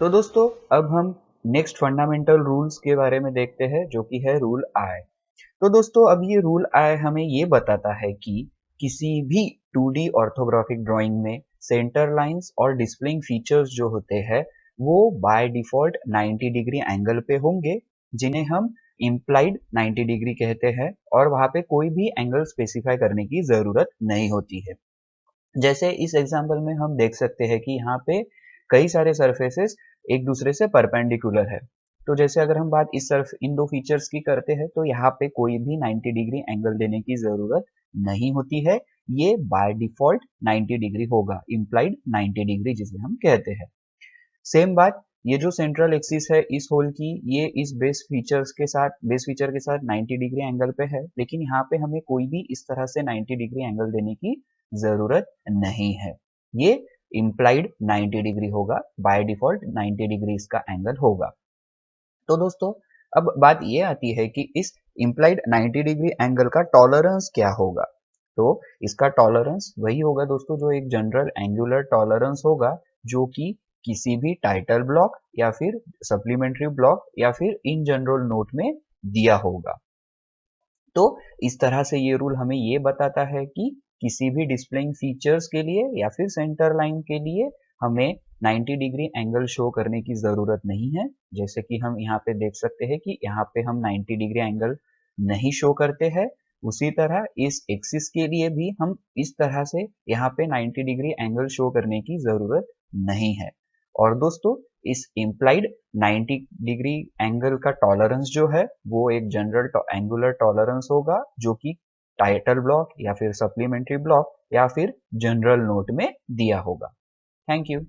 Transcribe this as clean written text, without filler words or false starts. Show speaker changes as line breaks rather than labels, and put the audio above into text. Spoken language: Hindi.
तो दोस्तों अब हम नेक्स्ट फंडामेंटल रूल्स के बारे में देखते हैं जो कि है रूल आई। तो दोस्तों अब ये रूल आई हमें ये बताता है कि किसी भी 2D ऑर्थोग्राफिक ड्राइंग में सेंटर लाइंस और डिस्प्लेइंग फीचर्स जो होते हैं वो बाय डिफॉल्ट 90 डिग्री एंगल पे होंगे, जिन्हें हम इम्प्लाइड 90 डिग्री कहते हैं, और वहां पे कोई भी एंगल स्पेसिफाई करने की जरूरत नहीं होती है। जैसे इस एग्जांपल में हम देख सकते हैं कि यहाँ पे कई सारे सरफेसेस एक दूसरे से परपेंडिकुलर है। तो जैसे अगर हम बात इस सर्फ इन दो फीचर्स की करते हैं तो यहाँ पे कोई भी 90 डिग्री एंगल देने की जरूरत नहीं होती है। ये बाय डिफॉल्ट 90 डिग्री होगा, इम्प्लाइड 90 डिग्री जिसे हम कहते हैं। सेम बात, ये जो सेंट्रल एक्सिस है इस होल की, ये इस बेस फीचर के साथ 90 डिग्री एंगल पे है, लेकिन यहाँ पे हमें कोई भी इस तरह से 90 डिग्री एंगल देने की जरूरत नहीं है। ये इम्प्लाइड 90 डिग्री होगा, बाय डिफॉल्ट 90 डिग्री इसका एंगल होगा। तो दोस्तों अब बात ये आती है कि इस इम्प्लाइड 90 डिग्री एंगल का टॉलरेंस क्या होगा। तो इसका टॉलरेंस वही होगा दोस्तों जो एक जनरल एंगुलर टॉलरेंस होगा, जो कि किसी भी टाइटल ब्लॉक या फिर सप्लीमेंट्री ब्लॉक या फिर इन जनरल नोट में दिया होगा। तो इस तरह से ये रूल हमें ये बताता है कि किसी भी डिस्प्लेइंग फीचर्स के लिए या फिर सेंटर लाइन के लिए हमें 90 डिग्री एंगल शो करने की ज़रूरत नहीं है। जैसे कि हम यहाँ पे देख सकते हैं कि यहाँ पे हम 90 डिग्री एंगल नहीं शो करते हैं। उसी तरह इस एक्सिस के लिए भी हम इस तरह से यहाँ पे 90 डिग्री एंगल शो करने की ज़रूरत नहीं है। और दोस्तों इस इम्प्लाइड 90 डिग्री एंगल का टॉलरेंस जो है वो एक जनरल एंगुलर टॉलरेंस होगा, जो कि टाइटल ब्लॉक या फिर सप्लीमेंट्री ब्लॉक या फिर जनरल नोट में दिया होगा। Thank you.